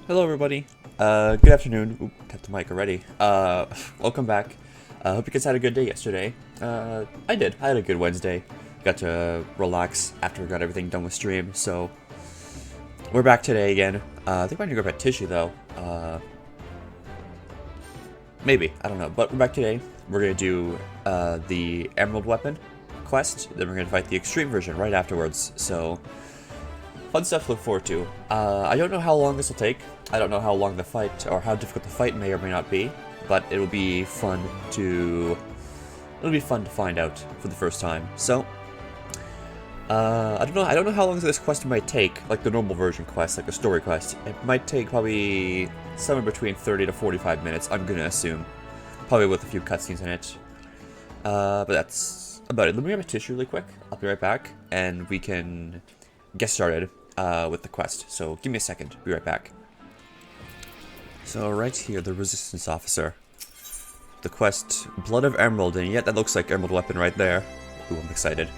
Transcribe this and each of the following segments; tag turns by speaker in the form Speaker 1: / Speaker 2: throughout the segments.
Speaker 1: Hello everybody. Good afternoon. Oop, tapped the mic already. Welcome back. Hope you guys had a good day yesterday. I did. I had a good Wednesday. Got to relax after we got everything done with stream, so we're back today again. I think we're gonna go grab tissue though. Maybe. I don't know. But we're back today. We're gonna do the Emerald Weapon quest. Then we're gonna fight the extreme version right afterwards. So fun stuff to look forward to. I don't know how long this will take. I don't know how long the fight, or how difficult the fight may or may not be, but it'll be fun to find out for the first time. So, I don't know how long this quest might take, like the normal version quest, like the story quest. It might take probably somewhere between 30 to 45 minutes, I'm gonna assume. Probably with a few cutscenes in it. But that's about it. Let me grab a tissue really quick. I'll be right back, and we can get started with the quest. So give me a second. Be right back. So right here, the resistance officer. The quest, Blood of Emerald, and yet that looks like Emerald Weapon right there. Ooh, I'm excited.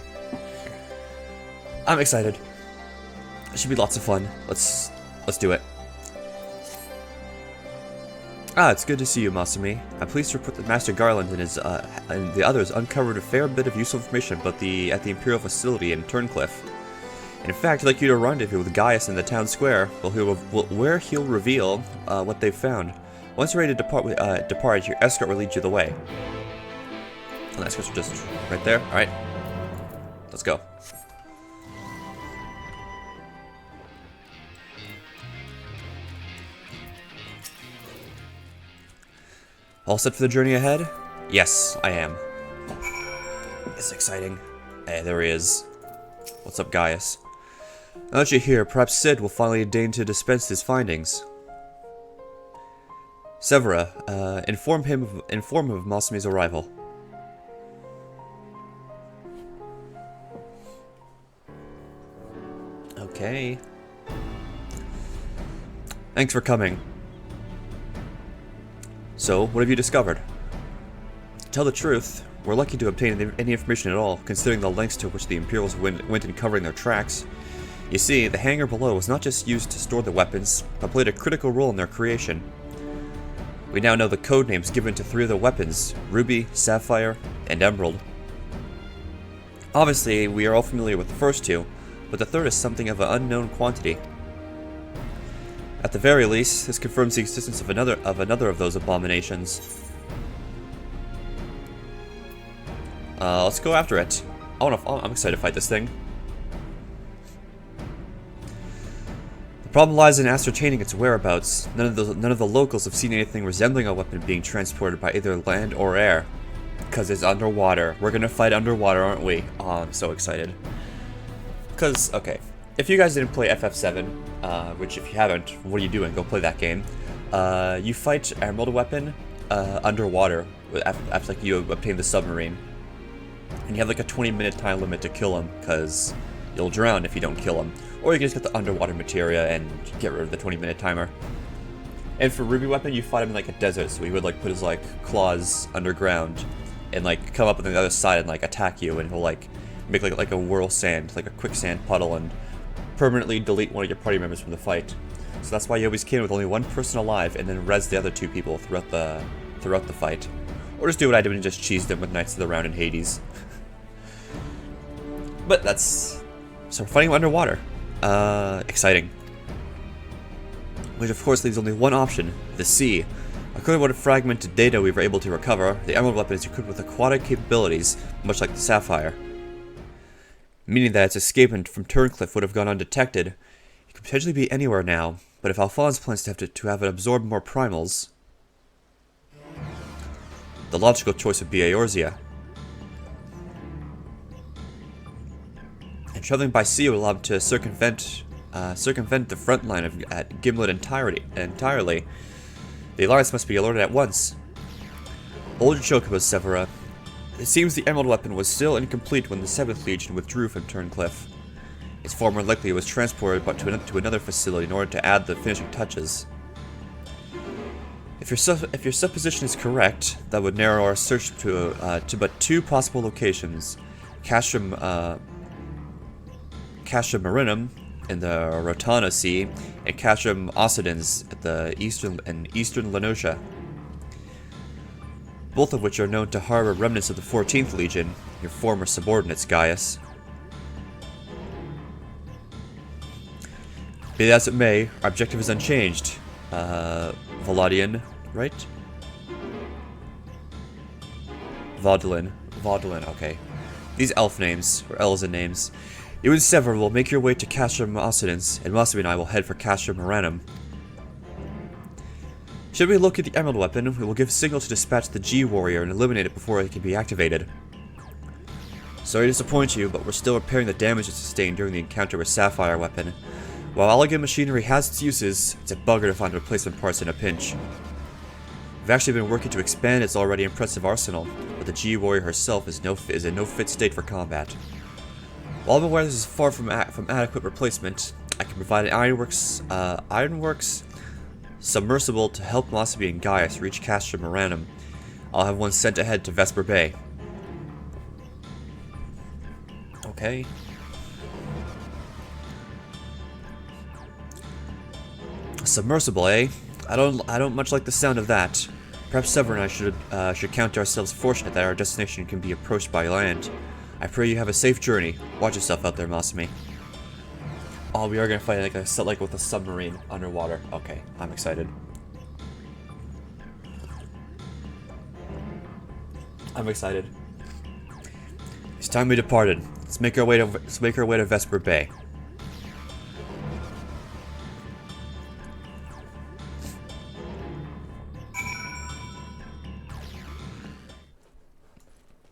Speaker 1: I'm excited. It should be lots of fun. Let's do it. Ah, it's good to see you, Masumi. I'm pleased to report that Master Garland and his and the others uncovered a fair bit of useful information about at the Imperial facility in Turncliffe. In fact, I'd like you to rendezvous with Gaius in the town square, where he'll reveal what they've found. Once you're ready to depart, your escort will lead you the way. And the escorts are just right there. Alright. Let's go. All set for the journey ahead? Yes, I am. It's exciting. Hey, there he is. What's up, Gaius? Now that you're here, perhaps Sid will finally deign to dispense his findings. Severa, inform him of Masumi's arrival. Okay. Thanks for coming. So, what have you discovered? To tell the truth, we're lucky to obtain any information at all, considering the lengths to which the Imperials went in covering their tracks. You see, the hangar below was not just used to store the weapons, but played a critical role in their creation. We now know the code names given to 3 of the weapons, Ruby, Sapphire, and Emerald. Obviously, we are all familiar with the first 2, but the third is something of an unknown quantity. At the very least, this confirms the existence of another of those abominations. Let's go after it. I'm excited to fight this thing. The problem lies in ascertaining its whereabouts. None of the locals have seen anything resembling a weapon being transported by either land or air. Because it's underwater. We're gonna fight underwater, aren't we? Oh, I'm so excited. Because, okay, if you guys didn't play FF7, which if you haven't, what are you doing? Go play that game. You fight Emerald Weapon underwater after like you obtain the submarine. And you have like a 20-minute time limit to kill him, because you'll drown if you don't kill him. Or you can just get the underwater materia and get rid of the 20-minute timer. And for Ruby Weapon, you fight him in like a desert, so he would like put his like claws underground and like come up on the other side and like attack you, and he'll like make like a whirl sand, like a quicksand puddle, and permanently delete one of your party members from the fight. So that's why you always kill with only one person alive, and then res the other 2 people throughout the fight. Or just do what I did and just cheese them with Knights of the Round in Hades. But that's... So we're fighting underwater. Exciting. Which of course leaves only one option, the sea. According to what fragmented data we were able to recover, the Emerald Weapon is equipped with aquatic capabilities, much like the Sapphire. Meaning that its escape from Turncliffe would have gone undetected. It could potentially be anywhere now, but if Alphonse plans to have it absorb more primals, the logical choice would be Eorzea. And traveling by sea would allow him to circumvent the front line at Gimlet entirely. The Alliance must be alerted at once. Old Chocobo Severa. It seems the Emerald Weapon was still incomplete when the 7th Legion withdrew from Turncliffe. It's far more likely it was transported to another facility in order to add the finishing touches. If your supposition is correct, that would narrow our search to but 2 possible locations: Castrum Marinum in the Rotana Sea and Castrum Occidens at the eastern Lenosha, both of which are known to harbor remnants of the 14th Legion, your former subordinates, Gaius. Be that as it may, our objective is unchanged. Valadian, right? Vaudelin, okay. These elf names, or Elzen names. You and Sever will make your way to Castrum Occidens, and Masabi and I will head for Castrum Moranum. Should we locate the Emerald Weapon, we will give signal to dispatch the G-Warrior and eliminate it before it can be activated. Sorry to disappoint you, but we're still repairing the damage it sustained during the encounter with Sapphire Weapon. While elegant machinery has its uses, it's a bugger to find replacement parts in a pinch. We've actually been working to expand its already impressive arsenal, but the G-Warrior herself is in no fit state for combat. While I'm aware this is far from adequate replacement, I can provide an Ironworks submersible to help Masabi and Gaius reach Castrum Moranum. I'll have one sent ahead to Vesper Bay. Okay. A submersible, eh? I don't much like the sound of that. Perhaps Sever and I should count ourselves fortunate that our destination can be approached by land. I pray you have a safe journey. Watch yourself out there, Masami. Oh, we are gonna fight like with a submarine underwater. Okay, I'm excited. I'm excited. It's time we departed. Let's make our way to Vesper Bay.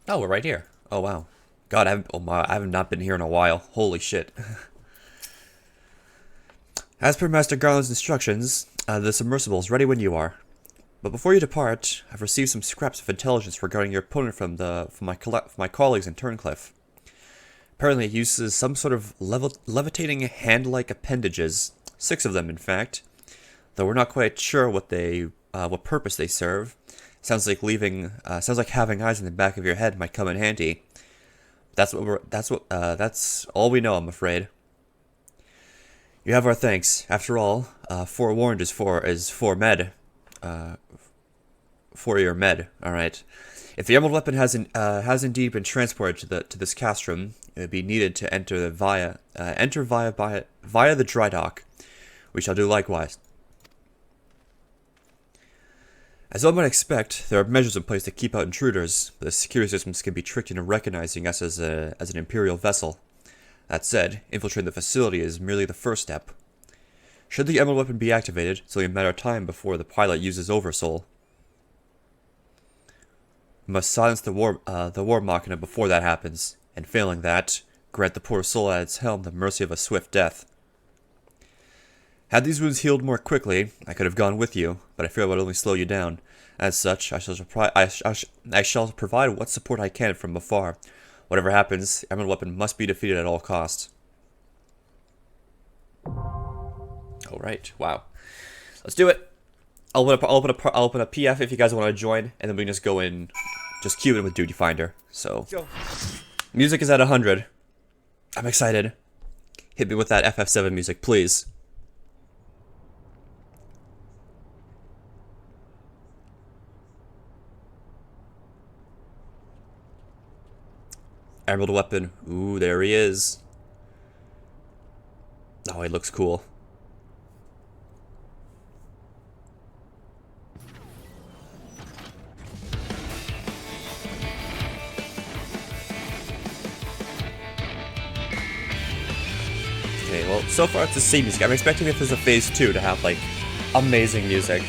Speaker 1: Oh, we're right here. Oh wow. God, I have not been here in a while. Holy shit. As per Master Garland's instructions, the submersible is ready when you are. But before you depart, I've received some scraps of intelligence regarding your opponent from my colleagues in Turncliffe. Apparently it uses some sort of levitating hand-like appendages, 6 of them in fact, though we're not quite sure what purpose they serve. Sounds like having eyes in the back of your head might come in handy. That's all we know, I'm afraid. You have our thanks. After all, forewarned is for med. For your med. All right. If the Emerald Weapon has indeed been transported to this castrum, it would be needed to enter via the dry dock. We shall do likewise. As one might expect, there are measures in place to keep out intruders, but the security systems can be tricked into recognizing us as an Imperial vessel. That said, infiltrating the facility is merely the first step. Should the Emerald Weapon be activated, it's only a matter of time before the pilot uses Oversoul. We must silence the war machina before that happens, and failing that, grant the poor soul at its helm the mercy of a swift death. Had these wounds healed more quickly, I could have gone with you, but I fear it would only slow you down. As such, I shall provide what support I can from afar. Whatever happens, the Emerald Weapon must be defeated at all costs. Alright, wow. Let's do it! I'll open a PF if you guys want to join, and then we can just go in, just queue in with Duty Finder. So, music is at 100. I'm excited. Hit me with that FF7 music, please. Emerald Weapon. Ooh, there he is. Oh, he looks cool. Okay, well, so far it's the same music. I'm expecting if there's a phase 2 to have, like, amazing music.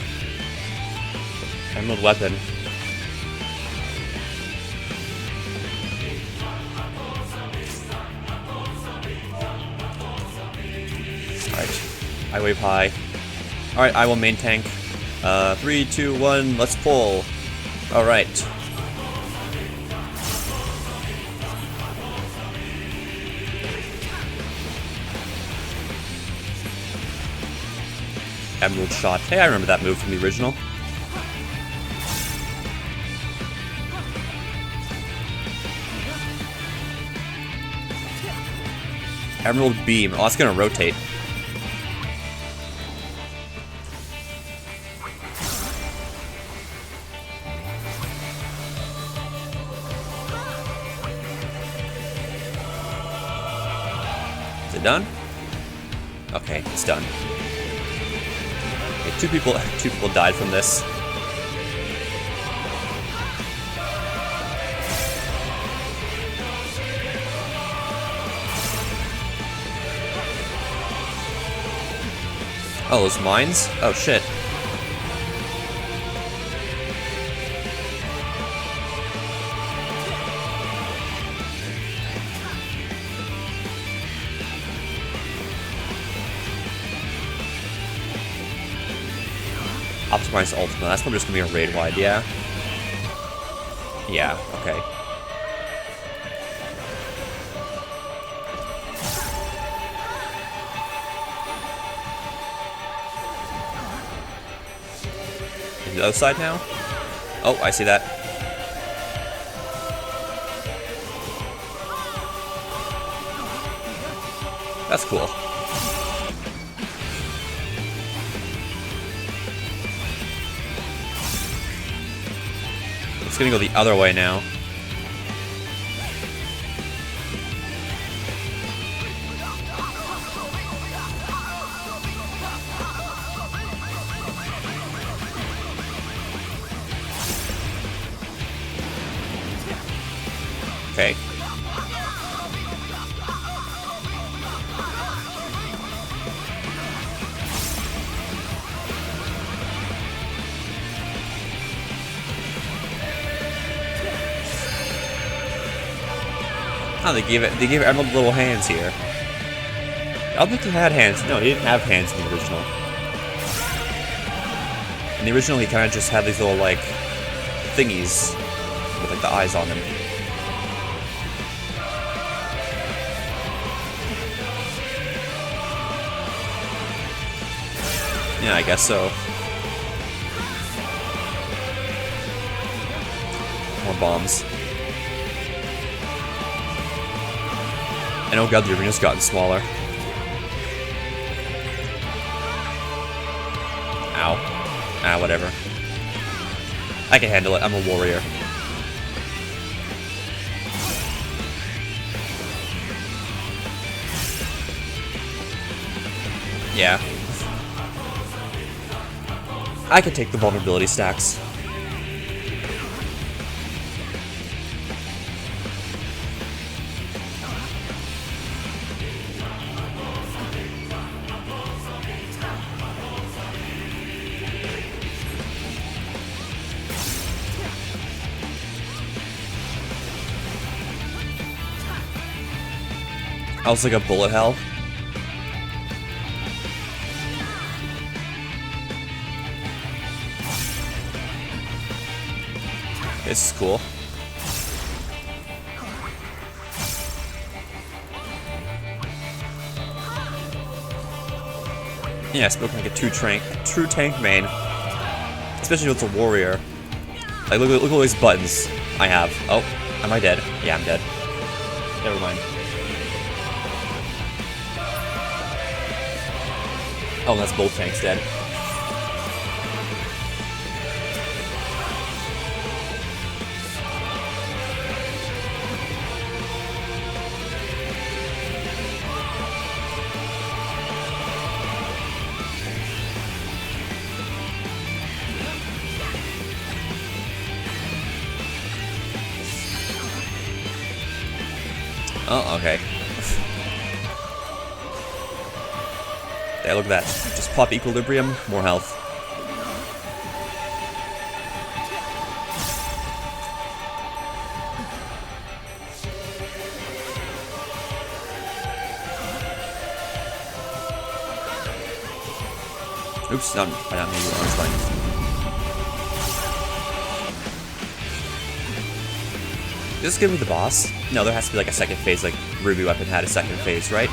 Speaker 1: Emerald Weapon. Alright, I wave high. Alright, I will main tank. 3, 2, 1, let's pull. Alright. Emerald Shot. Hey, I remember that move from the original. Emerald Beam. Oh, it's gonna rotate. Is it done? Okay, it's done. Okay, two people died from this. Oh, those mines? Oh, shit. Optimize ultimate. That's probably just gonna be a raid wide, yeah? Yeah, okay. The other side now? Oh, I see that. That's cool. It's gonna go the other way now. Okay. Oh, they gave Emerald little hands here. I don't think he had hands. No, he didn't have hands in the original. In the original, he kind of just had these little, like, thingies with, like, the eyes on them. Yeah, I guess so. More bombs. And oh god, the arena's gotten smaller. Ow. Ah, whatever. I can handle it, I'm a warrior. Yeah. I can take the vulnerability stacks. I was like a bullet hell. This is cool. Yeah, Spill can get true tank main. Especially if it's a warrior. Like, look at all these buttons I have. Oh, am I dead? Yeah, I'm dead. Never mind. Oh, that's both tanks dead. Oh, okay. Yeah, look at that. Just pop equilibrium, more health. Oops, not me. It's fine. Does this give me the boss? No, there has to be like a second phase, like Ruby Weapon had a second phase, right?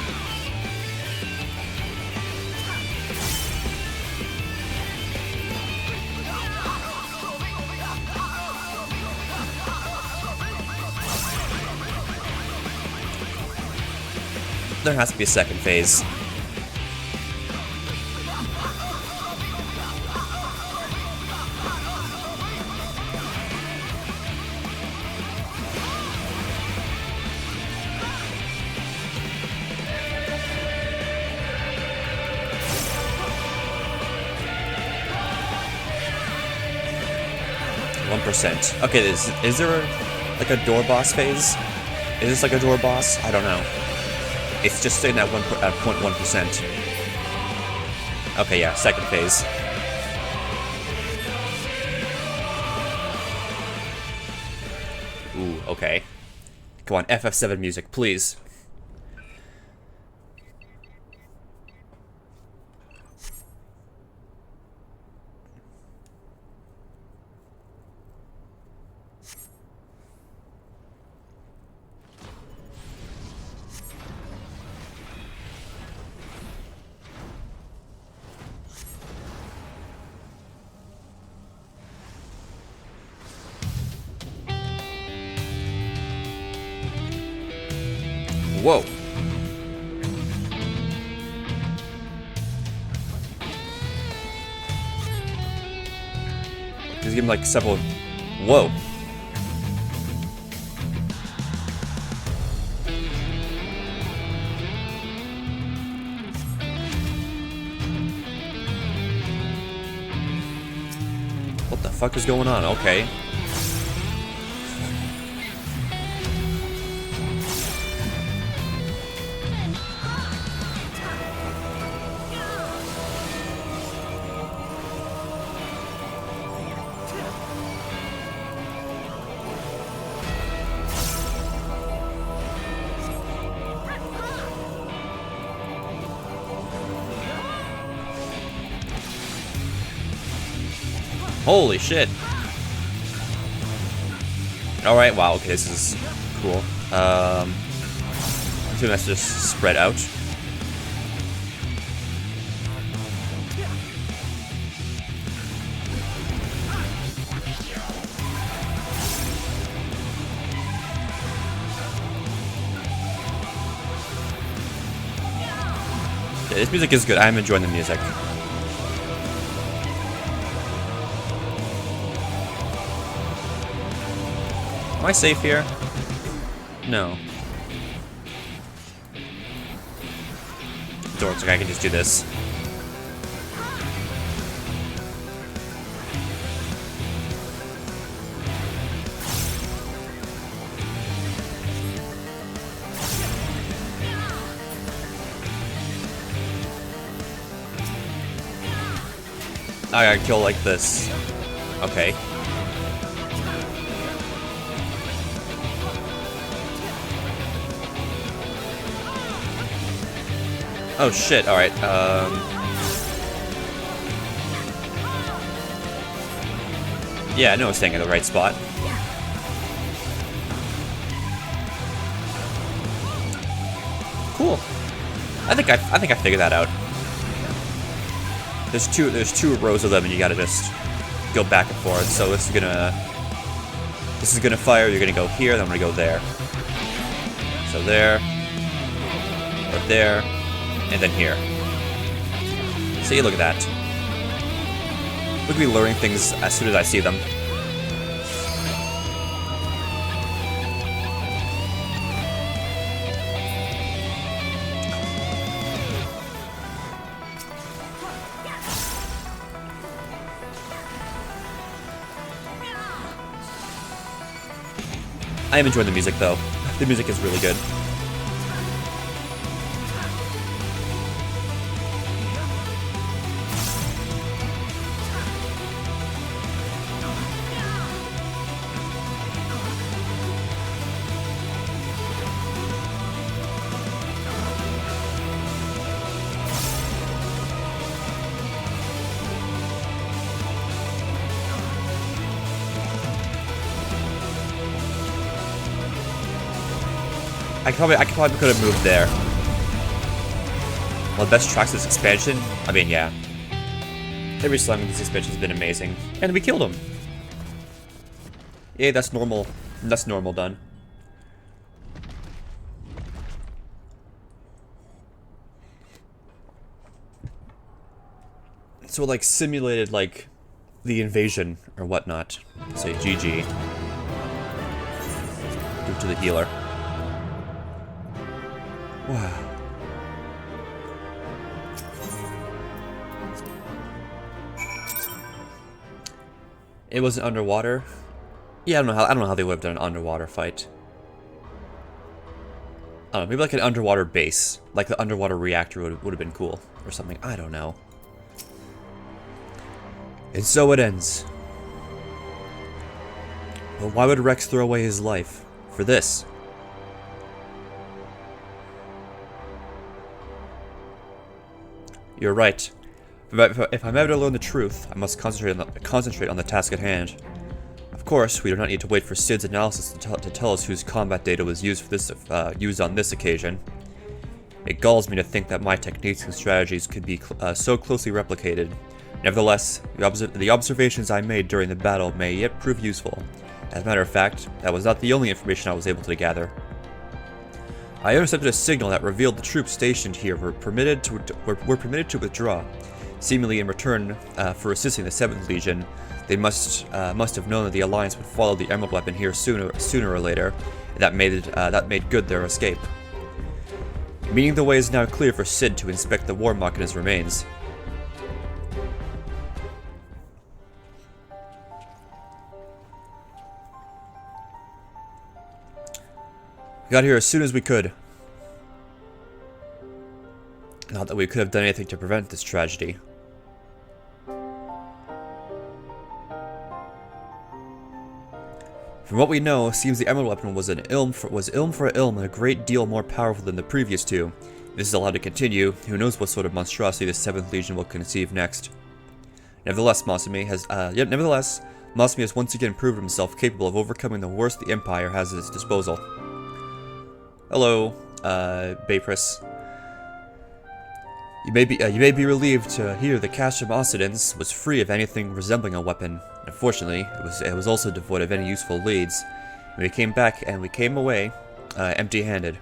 Speaker 1: there has to be a second phase. Okay, is there like a door boss phase? Is this like a door boss? I don't know. It's just sitting at 0.1%. Okay, yeah, second phase. Ooh, okay. Come on, FF7 music, please. Whoa. Just give him like several. Whoa. What the fuck is going on? Okay. Holy shit. Alright, wow, okay, this is cool. I think that's just spread out. Yeah, this music is good. I'm enjoying the music. Am I safe here? No. Door looks like I can just do this. I gotta kill like this. Okay. Oh shit, alright, yeah, I know I was staying in the right spot. Cool. I think I figured that out. There's two rows of them and you gotta just go back and forth. So this is gonna fire, you're gonna go here, then I'm gonna go there. So there, or there, and then here. See, look at that. Look at me learning things as soon as I see them. I am enjoying the music though. The music is really good. I probably could have moved there. Well, the best tracks of this expansion? I mean, yeah. Every slime in this expansion has been amazing. And we killed him! Yay, that's normal. That's normal done. So it, like, simulated, like, the invasion or whatnot. Say GG. Give it to the healer. Wow. It wasn't underwater. Yeah, I don't know how they would have done an underwater fight. I don't know, maybe like an underwater base. Like the underwater reactor would have been cool. Or something. I don't know. And so it ends. But why would Rex throw away his life? For this? You're right. If I'm ever to learn the truth, I must concentrate on the task at hand. Of course, we do not need to wait for Sid's analysis to tell us whose combat data was used used on this occasion. It galls me to think that my techniques and strategies could be so closely replicated. Nevertheless, the observations I made during the battle may yet prove useful. As a matter of fact, that was not the only information I was able to gather. I intercepted a signal that revealed the troops stationed here were permitted to withdraw. Seemingly in return for assisting the 7th Legion, they must have known that the Alliance would follow the Emerald Weapon here sooner or later, and that made good their escape. Meaning the way is now clear for Sid to inspect the war muck and his remains. We got here as soon as we could. Not that we could have done anything to prevent this tragedy. From what we know, it seems the Emerald Weapon was ilm for ilm and a great deal more powerful than the previous two. If this is allowed to continue, who knows what sort of monstrosity the 7th Legion will conceive next. Nevertheless, Masumi has once again proved himself capable of overcoming the worst the Empire has at its disposal. Hello, Baypris. You may be relieved to hear the cache of Occidents was free of anything resembling a weapon. Unfortunately, it was also devoid of any useful leads. And we came away empty-handed.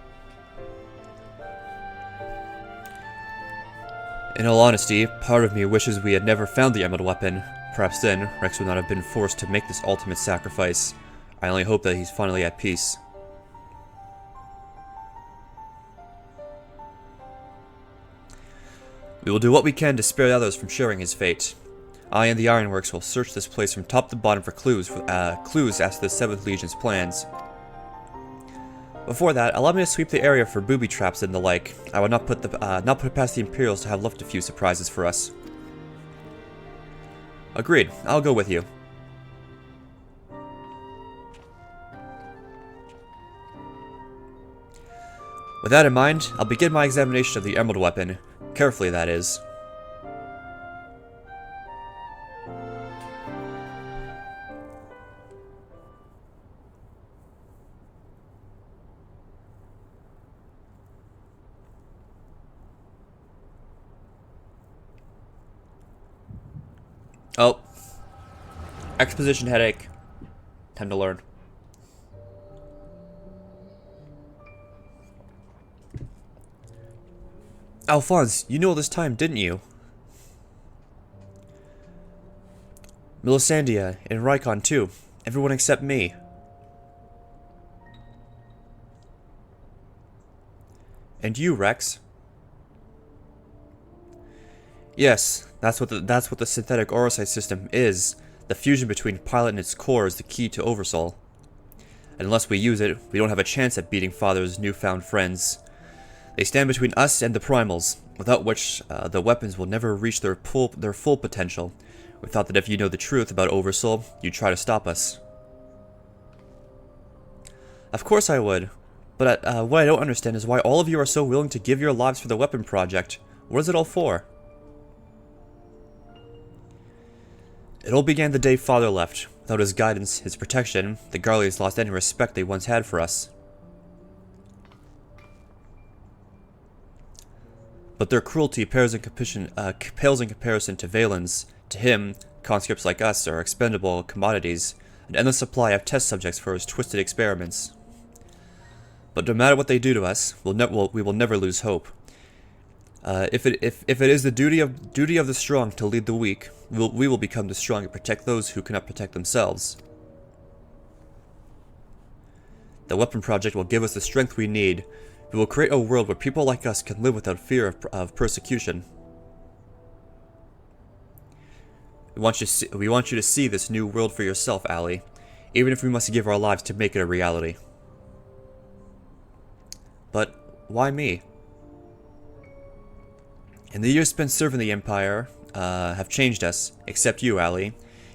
Speaker 1: In all honesty, part of me wishes we had never found the Emerald Weapon. Perhaps then, Rex would not have been forced to make this ultimate sacrifice. I only hope that he's finally at peace. We will do what we can to spare the others from sharing his fate. I and the Ironworks will search this place from top to bottom for clues as to the 7th Legion's plans. Before that, allow me to sweep the area for booby traps and the like. I would not put it past the Imperials to have left a few surprises for us. Agreed. I'll go with you. With that in mind, I'll begin my examination of the Emerald Weapon. Carefully, that is. Oh. Exposition headache. Time to learn. Alphonse, you knew all this time, didn't you? Melisandria and Rykon too. Everyone except me. And you, Rex. Yes, that's what the synthetic Orosite system is. The fusion between pilot and its core is the key to Oversoul. And unless we use it, we don't have a chance at beating Father's newfound friends. They stand between us and the primals, without which the weapons will never reach their full potential. We thought that if you know the truth about Oversoul, you'd try to stop us. Of course I would, but what I don't understand is why all of you are so willing to give your lives for the weapon project. What is it all for? It all began the day Father left. Without his guidance, his protection, the Garleys lost any respect they once had for us. But their cruelty pales in comparison to Valen's. To him, conscripts like us are expendable commodities, an endless supply of test subjects for his twisted experiments. But no matter what they do to us, we will never lose hope. If it is the duty of the strong to lead the weak, we will become the strong and protect those who cannot protect themselves. The weapon project will give us the strength we need. We will create a world where people like us can live without fear of persecution. We want you to see this new world for yourself, Allie, even if we must give our lives to make it a reality. But why me? And the years spent serving the Empire have changed us, except you, Allie.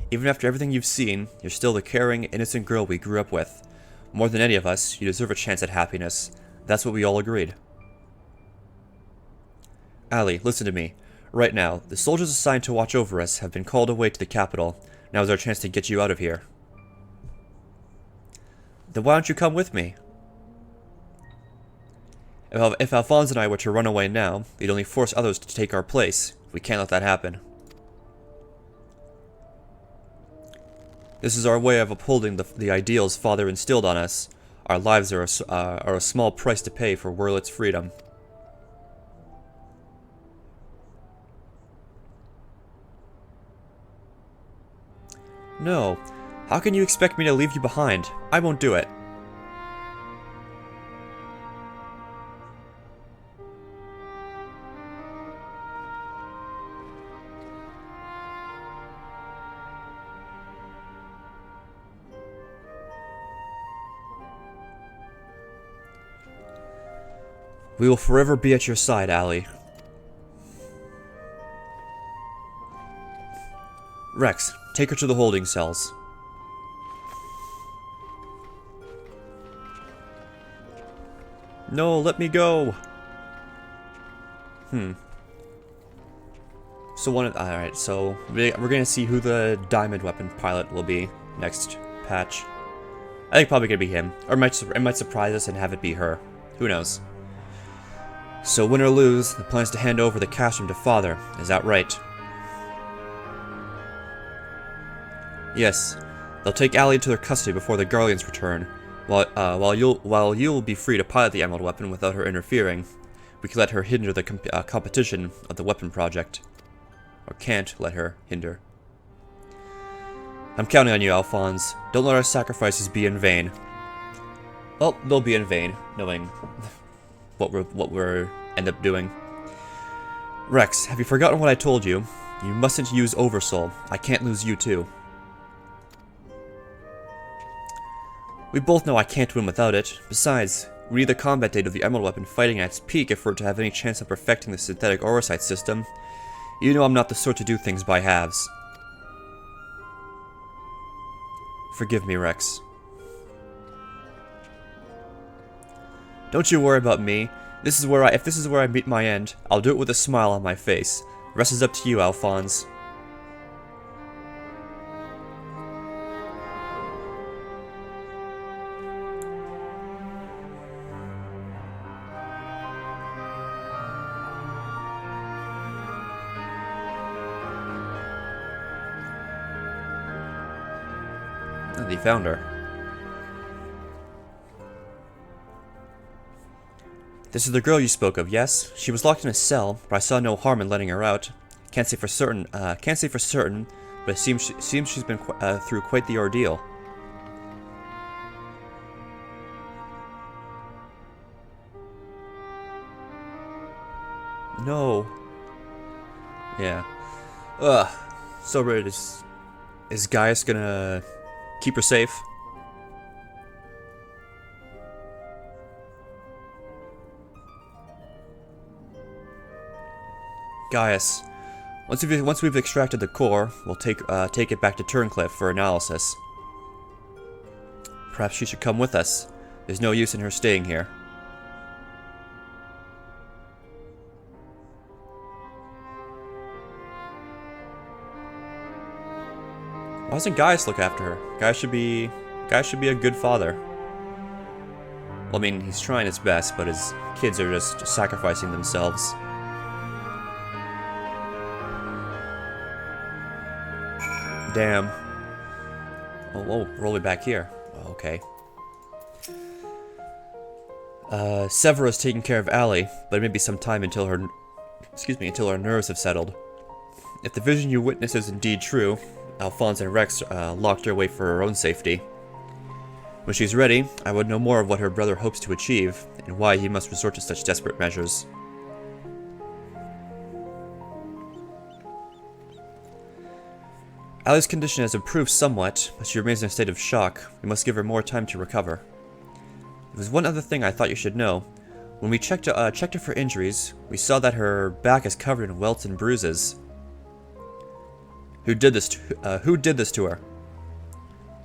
Speaker 1: Even after everything you've seen, you're still the caring, innocent girl we grew up with. More than any of us, you deserve a chance at happiness. That's what we all agreed. Allie, listen to me. Right now, the soldiers assigned to watch over us have been called away to the capital. Now is our chance to get you out of here. Then why don't you come with me? If Alphonse and I were to run away now, we'd only force others to take our place. We can't let that happen. This is our way of upholding the ideals Father instilled on us. Our lives are a small price to pay for Wurlit's freedom. No. How can you expect me to leave you behind? I won't do it. We will forever be at your side, Allie. Rex, take her to the holding cells. No, let me go! So alright, so we're gonna see who the diamond weapon pilot will be next patch. I think probably gonna be him. Or it might surprise us and have it be her. Who knows? So win or lose, the plan is to hand over the cash room to Father. Is that right? Yes. They'll take Allie into their custody before the Guardians return. While you'll be free to pilot the emerald weapon without her interfering. We can let her hinder the competition of the weapon project. Or can't let her hinder. I'm counting on you, Alphonse. Don't let our sacrifices be in vain. Well, they'll be in vain, knowing what we're end up doing. Rex, have you forgotten what I told you? You mustn't use Oversoul. I can't lose you too. We both know I can't win without it. Besides, we need the combat data of the emerald weapon fighting at its peak if we're to have any chance of perfecting the synthetic aurosite system. You know I'm not the sort to do things by halves. Forgive me, Rex. Don't you worry about me. If this is where I meet my end, I'll do it with a smile on my face. The rest is up to you, Alphonse. And they found her. This is the girl you spoke of, yes? She was locked in a cell, but I saw no harm in letting her out. Can't say for certain, but it seems she's been through quite the ordeal. No. Yeah. Ugh. So weird. Is Gaius gonna keep her safe? Gaius. Once we've extracted the core, we'll take it back to Turncliffe for analysis. Perhaps she should come with us. There's no use in her staying here. Why doesn't Gaius look after her? Gaius should be a good father. Well, I mean, he's trying his best, but his kids are just sacrificing themselves. Damn. Oh, whoa, we're all the way back here. Oh, okay. Severa's taking care of Allie, but it may be some time until her Excuse me, until our nerves have settled. If the vision you witness is indeed true, Alphonse and Rex locked her away for her own safety. When she's ready, I would know more of what her brother hopes to achieve, and why he must resort to such desperate measures. Allie's condition has improved somewhat, but she remains in a state of shock. We must give her more time to recover. There's one other thing I thought you should know. When we checked her for injuries, we saw that her back is covered in welts and bruises. Who did this to her?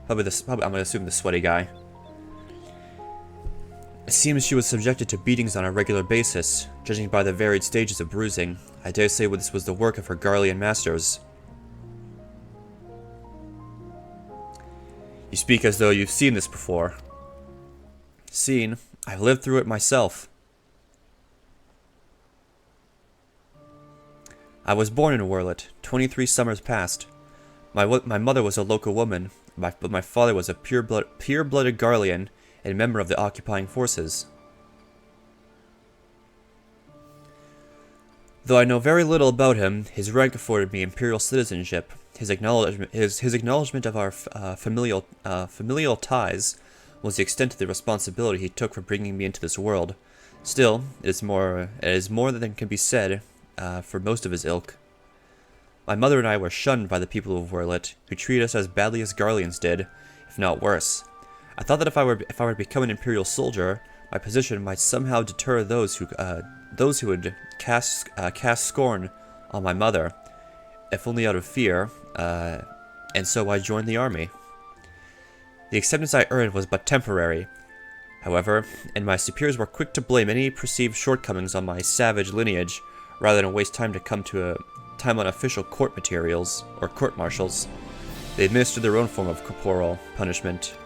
Speaker 1: Probably I'm gonna assume the sweaty guy. It seems she was subjected to beatings on a regular basis. Judging by the varied stages of bruising, I dare say this was the work of her Garlean masters. You speak as though you've seen this before. Seen? I've lived through it myself. I was born in Werlet, 23 summers past. My mother was a local woman, but my father was a pure-blooded Garlean and member of the occupying forces. Though I know very little about him, his rank afforded me imperial citizenship. His acknowledgement of our familial ties was the extent of the responsibility he took for bringing me into this world. Still, it is more than can be said for most of his ilk. My mother and I were shunned by the people of Werlet, who treated us as badly as Garleans did, if not worse. I thought that if I were to become an imperial soldier, my position might somehow deter those who would cast scorn on my mother, if only out of fear, and so I joined the army. The acceptance I earned was but temporary, however, and my superiors were quick to blame any perceived shortcomings on my savage lineage, rather than waste time on official court materials, or court-martials. They administered their own form of corporal punishment.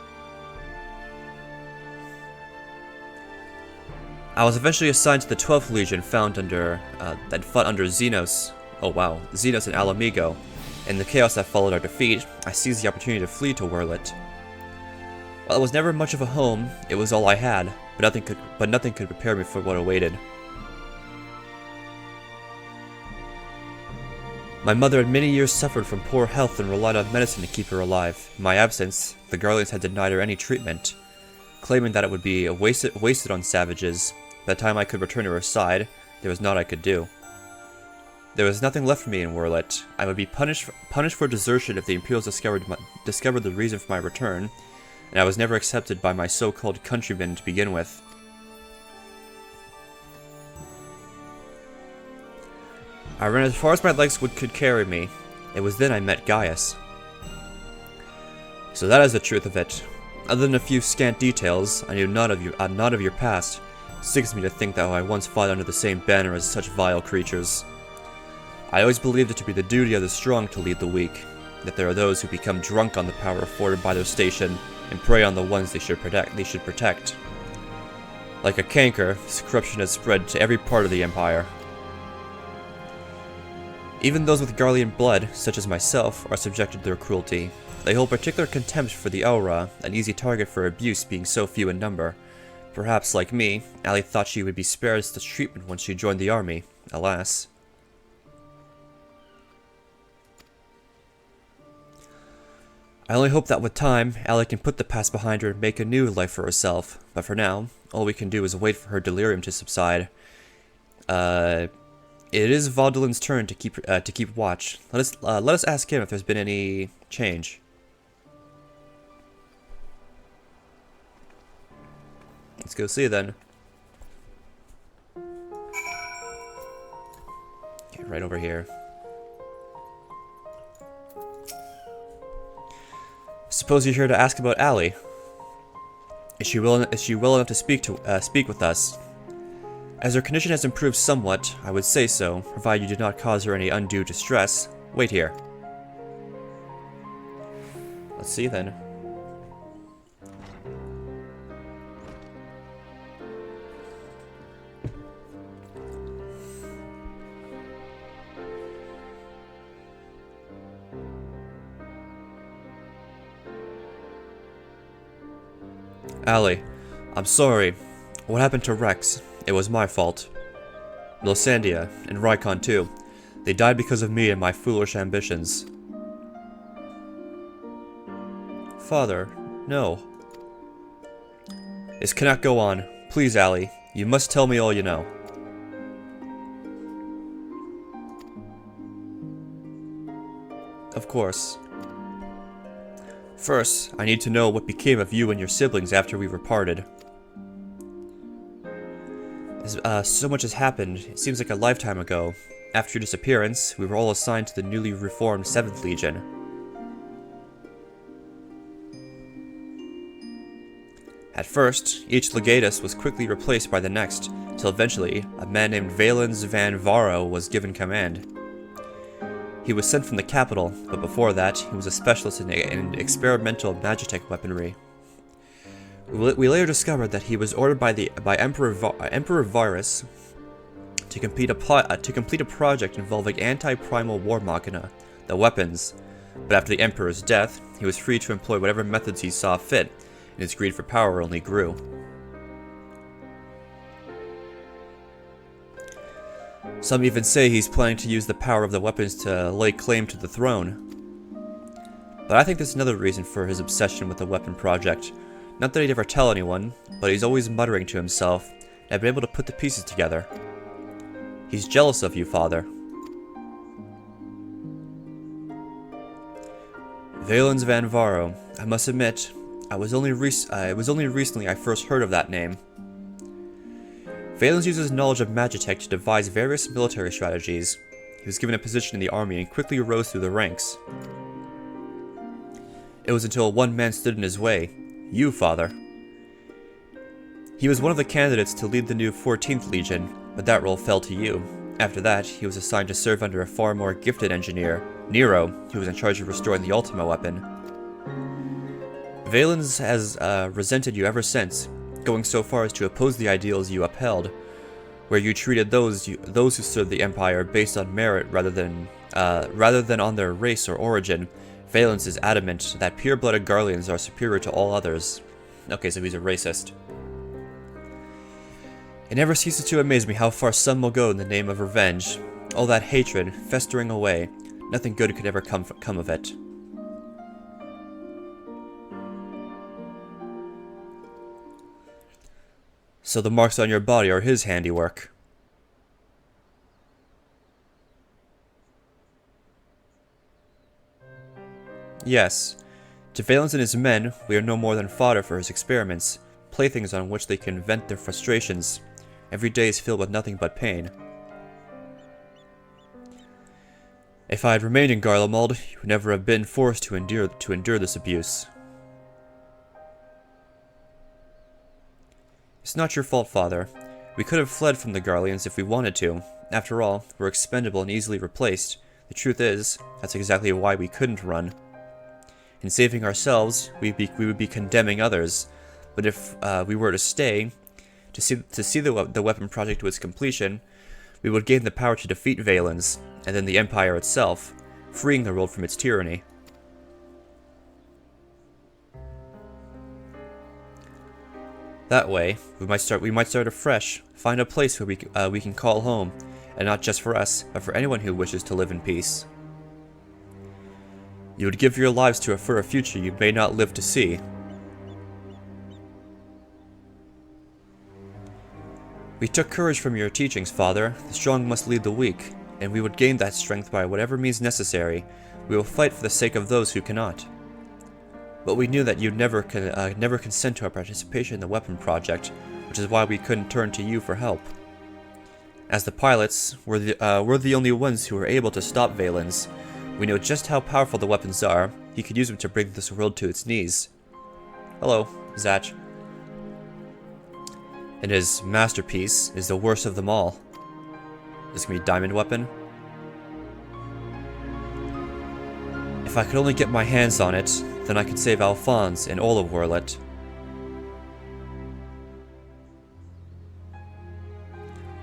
Speaker 1: I was eventually assigned to the 12th Legion that fought under Xenos. Oh wow, Xenos and Alamigo. In the chaos that followed our defeat, I seized the opportunity to flee to Werlet. While it was never much of a home, it was all I had, but nothing could prepare me for what awaited. My mother had many years suffered from poor health and relied on medicine to keep her alive. In my absence, the Garleans had denied her any treatment, claiming that it would be wasted on savages. By the time I could return to her side, there was naught I could do. There was nothing left for me in Werlet. I would be punished for desertion if the Imperials discovered the reason for my return, and I was never accepted by my so-called countrymen to begin with. I ran as far as my legs could carry me. It was then I met Gaius. So that is the truth of it. Other than a few scant details, I knew none of your past. It sickens me to think that I once fought under the same banner as such vile creatures. I always believed it to be the duty of the strong to lead the weak, that there are those who become drunk on the power afforded by their station and prey on the ones they should protect. Like a canker, this corruption has spread to every part of the Empire. Even those with Garlean blood, such as myself, are subjected to their cruelty. They hold particular contempt for the Aura, an easy target for abuse being so few in number. Perhaps, like me, Allie thought she would be spared such treatment once she joined the army. Alas. I only hope that with time, Allie can put the past behind her and make a new life for herself. But for now, all we can do is wait for her delirium to subside. It is Vaudelin's turn to keep watch. Let us ask him if there's been any change. Let's go see then. Okay, right over here. Suppose you're here to ask about Allie. Is she well enough to speak with us? As her condition has improved somewhat, I would say so, provided you did not cause her any undue distress. Wait here. Let's see then. Allie, I'm sorry. What happened to Rex? It was my fault. Melisandria, and Rykon too. They died because of me and my foolish ambitions. Father, no. This cannot go on. Please, Allie, you must tell me all you know. Of course. First, I need to know what became of you and your siblings after we were parted. So much has happened, it seems like a lifetime ago. After your disappearance, we were all assigned to the newly reformed 7th Legion. At first, each legatus was quickly replaced by the next, till eventually, a man named Valens van Varro was given command. He was sent from the capital, but before that, he was a specialist in experimental magitech weaponry. We later discovered that he was ordered by Emperor Varus to complete a project involving anti-primal war machina, the weapons. But after the Emperor's death, he was free to employ whatever methods he saw fit, and his greed for power only grew. Some even say he's planning to use the power of the weapons to lay claim to the throne. But I think there's another reason for his obsession with the weapon project. Not that he'd ever tell anyone, but he's always muttering to himself, and I've been able to put the pieces together. He's jealous of you, Father. Valens van Varro. I must admit, it was only recently I first heard of that name. Valens uses knowledge of magitech to devise various military strategies. He was given a position in the army and quickly rose through the ranks. It was until one man stood in his way. You, Father. He was one of the candidates to lead the new 14th Legion, but that role fell to you. After that, he was assigned to serve under a far more gifted engineer, Nero, who was in charge of restoring the Ultima weapon. Valens has resented you ever since, going so far as to oppose the ideals you upheld, where you treated those who served the Empire based on merit rather than on their race or origin. Valens is adamant that pure-blooded Garleans are superior to all others. Okay, so he's a racist. It never ceases to amaze me how far some will go in the name of revenge. All that hatred, festering away, nothing good could ever come of it. So the marks on your body are his handiwork. Yes. To Valens and his men, we are no more than fodder for his experiments, playthings on which they can vent their frustrations. Every day is filled with nothing but pain. If I had remained in Garlemald, you would never have been forced to endure this abuse. It's not your fault, Father. We could have fled from the Garleans if we wanted to. After all, we're expendable and easily replaced. The truth is, that's exactly why we couldn't run. In saving ourselves, we would be condemning others. But if we were to stay, to see the weapon project to its completion, we would gain the power to defeat Valens, and then the Empire itself, freeing the world from its tyranny. That way, we might start afresh, find a place where we can call home, and not just for us, but for anyone who wishes to live in peace. You would give your lives for a future you may not live to see. We took courage from your teachings, Father. The strong must lead the weak, and we would gain that strength by whatever means necessary. We will fight for the sake of those who cannot. But we knew that you'd never consent to our participation in the weapon project, which is why we couldn't turn to you for help. As the pilots, we're the only ones who were able to stop Valens. We know just how powerful the weapons are. He could use them to bring this world to its knees. Hello, Zach. And his masterpiece is the worst of them all. This can be a diamond weapon. If I could only get my hands on it, then I could save Alphonse and all of Werlet.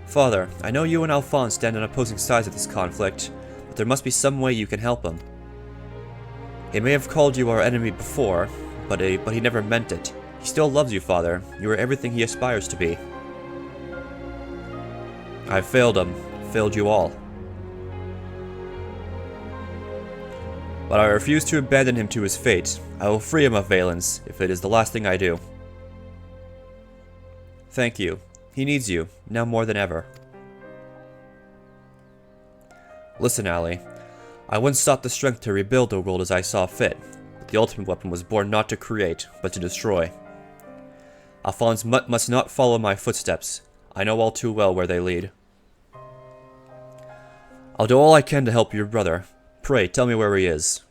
Speaker 1: Father, I know you and Alphonse stand on opposing sides of this conflict, but there must be some way you can help him. He may have called you our enemy before, but he never meant it. He still loves you, Father. You are everything he aspires to be. I failed him. Failed you all. But I refuse to abandon him to his fate. I will free him of Valens, if it is the last thing I do. Thank you. He needs you, now more than ever. Listen, Allie. I once sought the strength to rebuild the world as I saw fit, but the ultimate weapon was born not to create, but to destroy. Alphonse must not follow my footsteps. I know all too well where they lead. I'll do all I can to help your brother. Pray, tell me where he is.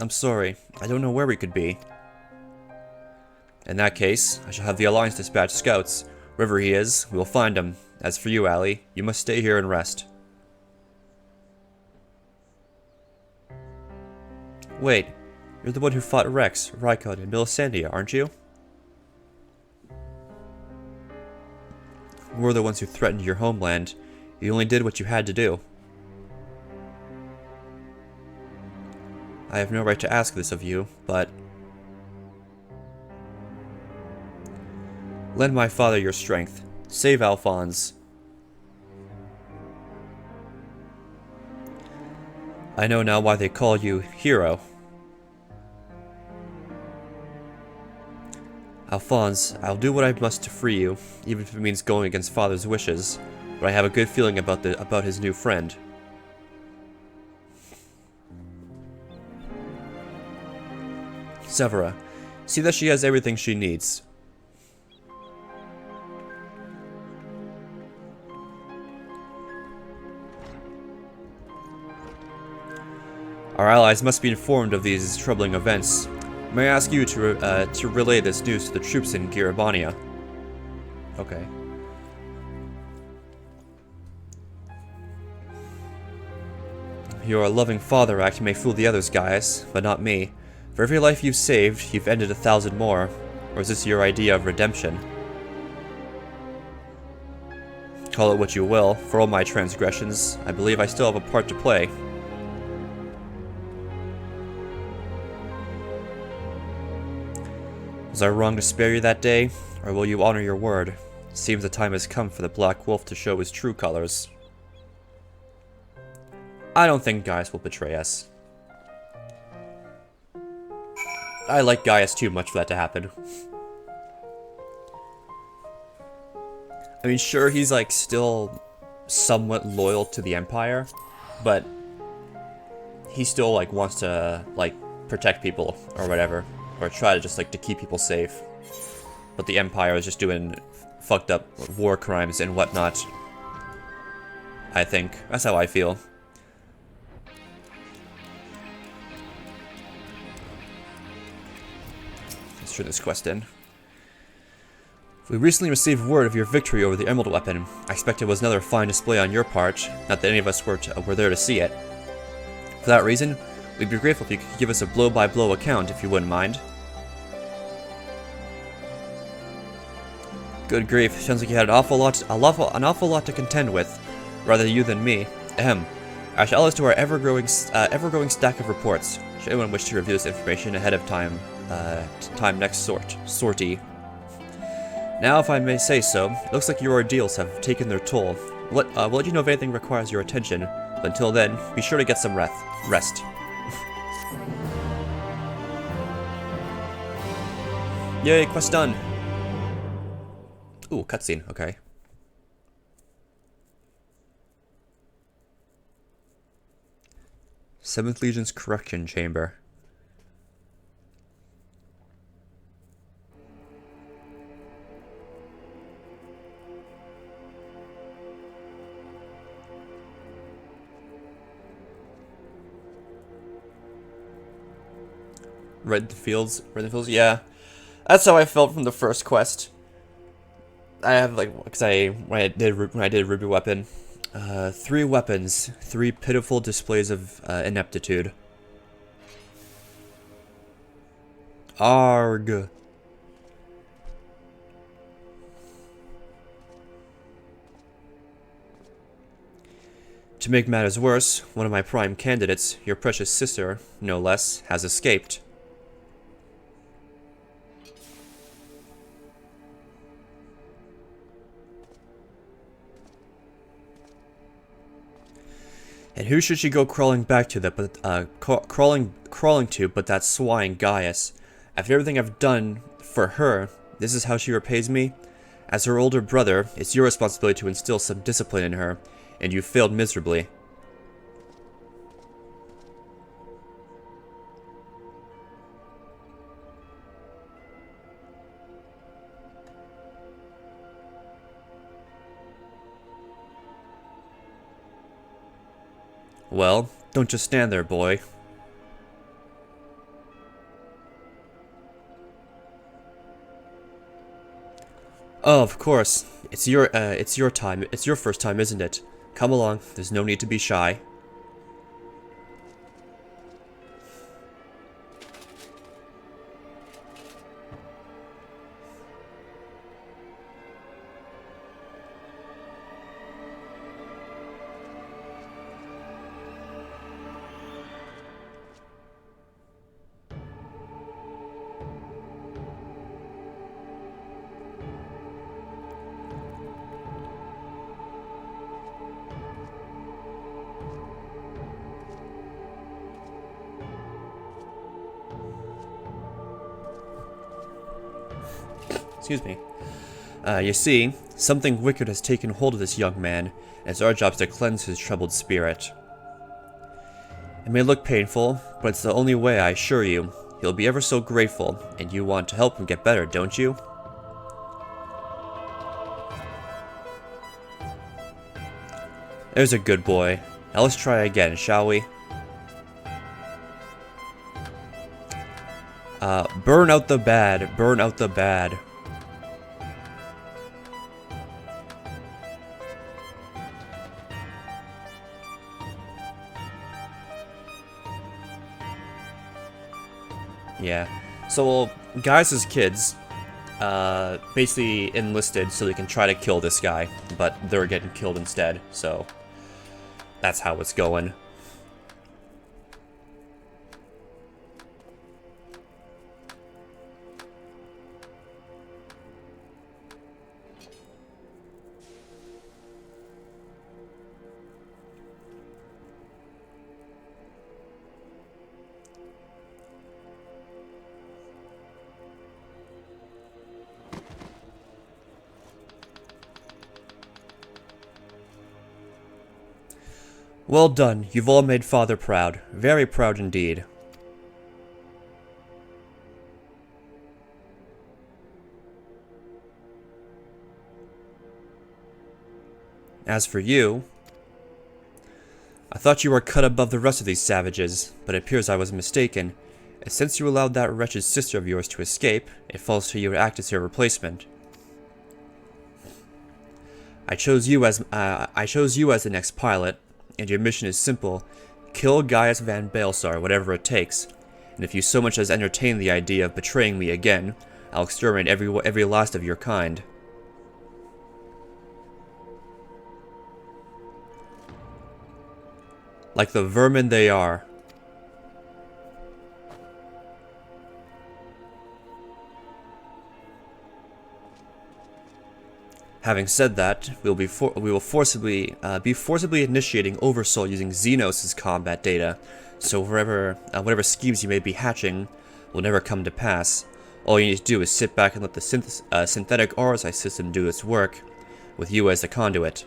Speaker 1: I'm sorry, I don't know where he could be. In that case, I shall have the Alliance dispatch scouts. Wherever he is, we will find him. As for you, Allie, you must stay here and rest. Wait, you're the one who fought Rex, Rykon, and Melisandre, aren't you? We're the ones who threatened your homeland. You only did what you had to do. I have no right to ask this of you, but... lend my father your strength. Save Alphonse. I know now why they call you Hero. Alphonse, I'll do what I must to free you, even if it means going against Father's wishes, but I have a good feeling about his new friend. Severa, see that she has everything she needs. Our allies must be informed of these troubling events. May I ask you to relay this news to the troops in Giribania? Okay. Your loving father act may fool the others, Gaius, but not me. For every life you've saved, you've ended 1,000 more. Or is this your idea of redemption? Call it what you will. For all my transgressions, I believe I still have a part to play. Was I wrong to spare you that day, or will you honor your word? Seems the time has come for the Black Wolf to show his true colors. I don't think Gaius will betray us. I like Gaius too much for that to happen. I mean, sure, he's like still somewhat loyal to the Empire, but he still like wants to like protect people or whatever. Or try to just like to keep people safe. But the Empire is just doing fucked up war crimes and whatnot. I think. That's how I feel. Let's turn this quest in. We recently received word of your victory over the Emerald Weapon. I expect it was another fine display on your part. Not that any of us were there to see it. For that reason, we'd be grateful if you could give us a blow-by-blow account, if you wouldn't mind. Good grief, sounds like you had an awful lot to contend with. Rather you than me. Ahem. I shall add this to our ever-growing stack of reports. Should anyone wish to review this information ahead of time next sortie. Now, if I may say so, it looks like your ordeals have taken their toll. We'll let you know if anything requires your attention, but until then, be sure to get some rest. Yay, quest done! Ooh, cutscene, okay. Seventh Legion's Correction Chamber. Red the fields, yeah. That's how I felt from the first quest. I have like, because when I did Ruby Weapon, 3 weapons, 3 pitiful displays of ineptitude. Arg. To make matters worse, one of my prime candidates, your precious sister, no less, has escaped. And who should she go crawling back to crawling to but that swine Gaius? After everything I've done for her, this is how she repays me? As her older brother, it's your responsibility to instill some discipline in her, and you failed miserably. Well, don't just stand there, boy. Oh, of course. It's your time. It's your first time, isn't it? Come along. There's no need to be shy. Excuse me. You see, something wicked has taken hold of this young man, and it's our job to cleanse his troubled spirit. It may look painful, but it's the only way, I assure you. He'll be ever so grateful, and you want to help him get better, don't you? There's a good boy. Now let's try again, shall we? Burn out the bad, burn out the bad. Yeah. So, guys as kids, basically enlisted so they can try to kill this guy, but they're getting killed instead, so that's how it's going. Well done, you've all made Father proud. Very proud indeed. As for you, I thought you were cut above the rest of these savages, but it appears I was mistaken. And since you allowed that wretched sister of yours to escape, it falls to you to act as her replacement. I chose you as the next pilot. And your mission is simple. Kill Gaius Van Baelsar, whatever it takes. And if you so much as entertain the idea of betraying me again, I'll exterminate every last of your kind. Like the vermin they are. Having said that, we will be forcibly initiating Oversoul using Xenos' combat data, so whatever schemes you may be hatching will never come to pass. All you need to do is sit back and let the synthetic RSI system do its work, with you as the conduit.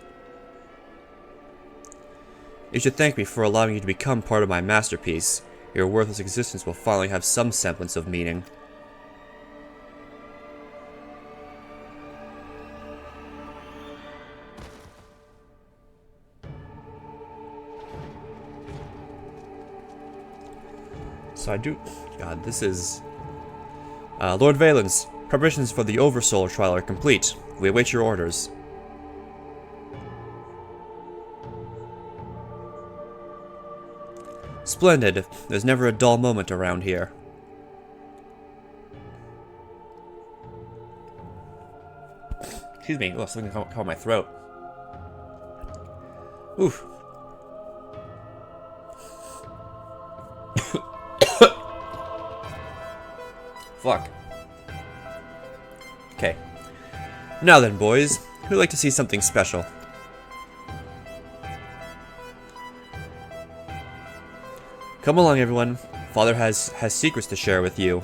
Speaker 1: You should thank me for allowing you to become part of my masterpiece. Your worthless existence will finally have some semblance of meaning. So I do... God, this is... Lord Valens, preparations for the Oversoul trial are complete. We await your orders. Splendid. There's never a dull moment around here. Excuse me. Oh, something caught my throat. Oof. Fuck. Okay. Now then, boys. Who'd like to see something special? Come along, everyone. Father has secrets to share with you.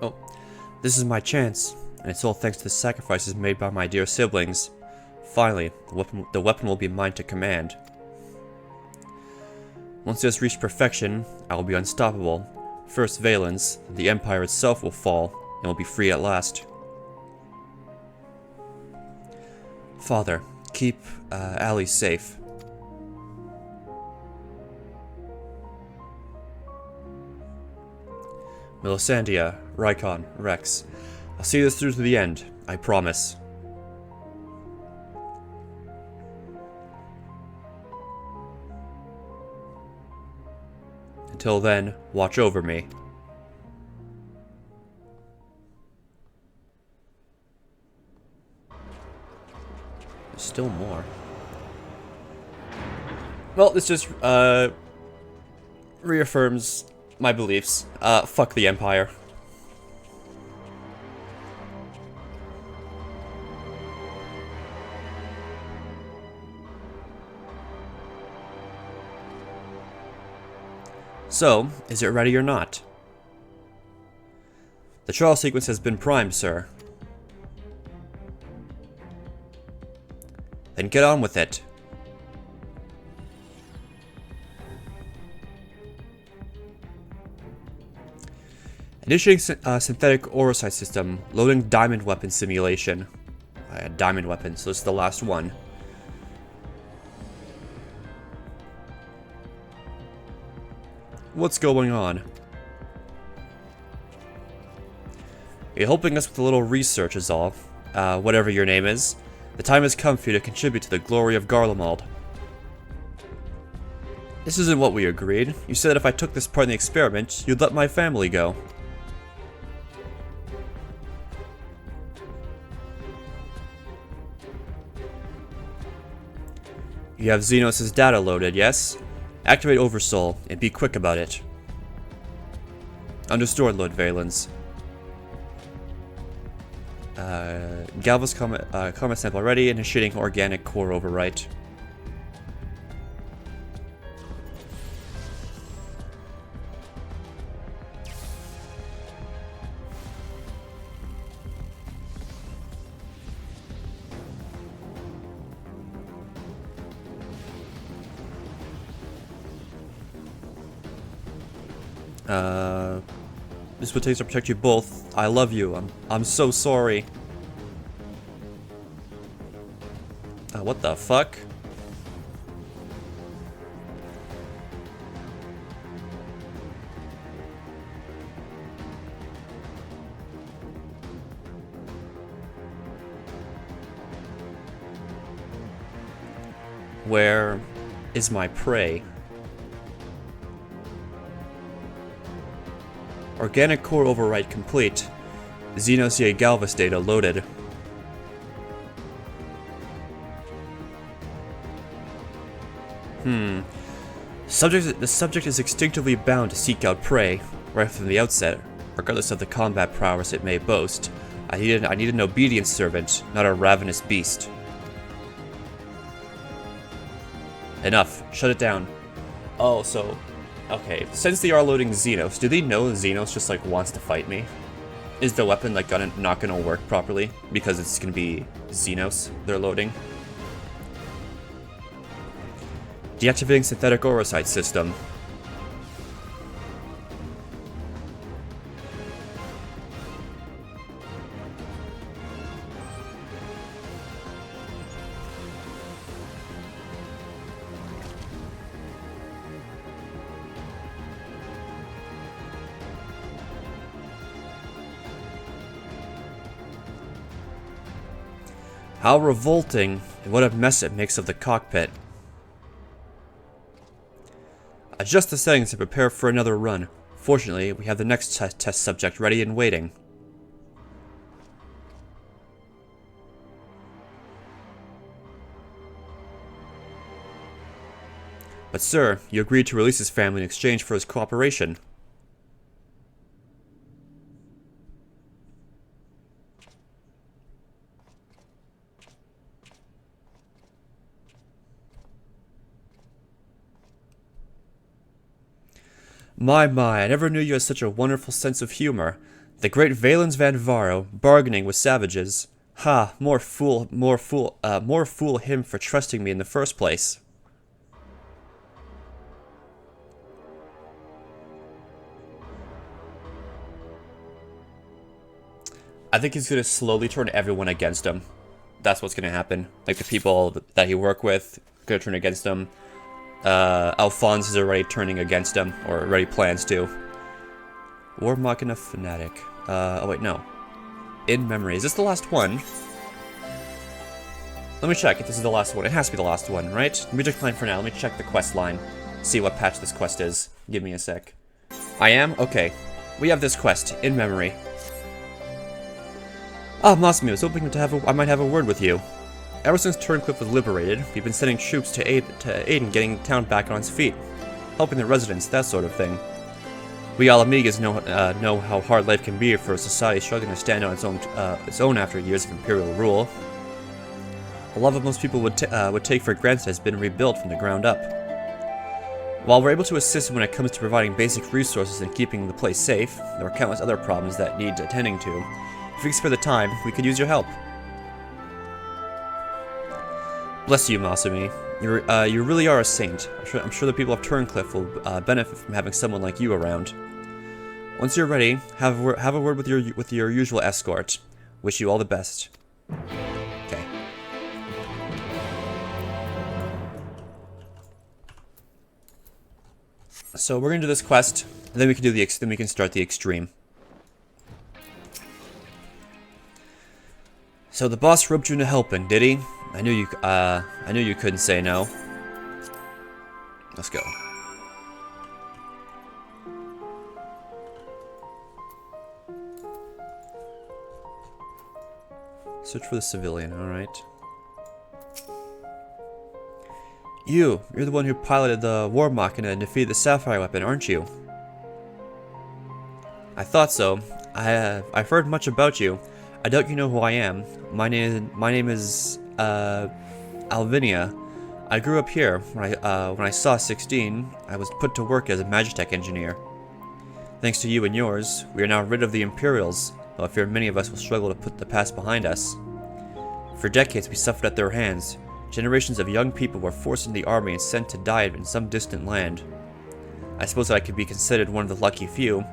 Speaker 1: Oh, this is my chance, and it's all thanks to the sacrifices made by my dear siblings. Finally, the weapon will be mine to command. Once it has reached perfection, I will be unstoppable. First Valens, the Empire itself will fall, and will be free at last. Father, keep Ali safe. Melisandria, Rykon, Rex. I'll see this through to the end, I promise. Until then, watch over me. There's still more. Well, this just reaffirms my beliefs. Fuck the Empire. So, is it ready or not? The trial sequence has been primed, sir. Then get on with it. Initiating synthetic orocyte system, loading diamond weapon simulation. Diamond weapon, so this is the last one. What's going on? You're helping us with a little research is all. Whatever your name is. The time has come for you to contribute to the glory of Garlemald. This isn't what we agreed. You said if I took this part in the experiment, you'd let my family go. You have Xenos' data loaded, yes? Activate Oversoul, and be quick about it. Understood, Lord Valens. Galva's comet sample ready, initiating organic core overwrite. This would take to protect you both. I love you. I'm so sorry. What the fuck? Where is my prey? Organic core overwrite complete. Xenos Galvus data loaded. The subject is instinctively bound to seek out prey, right from the outset, regardless of the combat prowess it may boast. I need an obedient servant, not a ravenous beast. Enough. Shut it down. Oh, so... Okay, since they are loading Xenos, do they know Xenos just, like, wants to fight me? Is the weapon, like, not gonna work properly? Because it's gonna be Xenos they're loading? Deactivating synthetic orocyte system. How revolting, and what a mess it makes of the cockpit. Adjust the settings to prepare for another run. Fortunately, we have the next test subject ready and waiting. But sir, you agreed to release his family in exchange for his cooperation. My, I never knew you had such a wonderful sense of humor. The great Valens Van Varo, bargaining with savages. Ha, more fool him for trusting me in the first place. I think he's gonna slowly turn everyone against him. That's what's gonna happen. Like, the people that he work with, gonna turn against him. Alphonse is already turning against him, or already plans to. War Machina Fanatic. Oh wait, no. In memory. Is this the last one? Let me check if this is the last one. It has to be the last one, right? Let me decline for now. Let me check the quest line. See what patch this quest is. Give me a sec. I am? Okay. We have this quest. In memory. Ah, Masumi, I was hoping I might have a word with you. Ever since Turncliffe was liberated, we've been sending troops to aid in getting the town back on its feet, helping the residents, that sort of thing. We all Amigas know how hard life can be for a society struggling to stand on its own after years of imperial rule. A lot of most people would take for granted has been rebuilt from the ground up. While we're able to assist when it comes to providing basic resources and keeping the place safe, there are countless other problems that need attending to. If we could spare the time, we could use your help. Bless you, Masumi. You really are a saint. I'm sure the people of Turncliffe will benefit from having someone like you around. Once you're ready, have a word with your usual escort. Wish you all the best. Okay. So we're gonna do this quest, and then we can start the extreme. So the boss roped you into helping, did he? I knew you couldn't say no. Let's go. Search for the civilian, alright. You're the one who piloted the War Machina and defeated the Sapphire weapon, aren't you? I thought so. I've heard much about you. I doubt you know who I am. My name is Alvinia. I grew up here. When I saw 16, I was put to work as a Magitech engineer. Thanks to you and yours, we are now rid of the Imperials, though I fear many of us will struggle to put the past behind us. For decades we suffered at their hands. Generations of young people were forced into the army and sent to die in some distant land. I suppose that I could be considered one of the lucky few.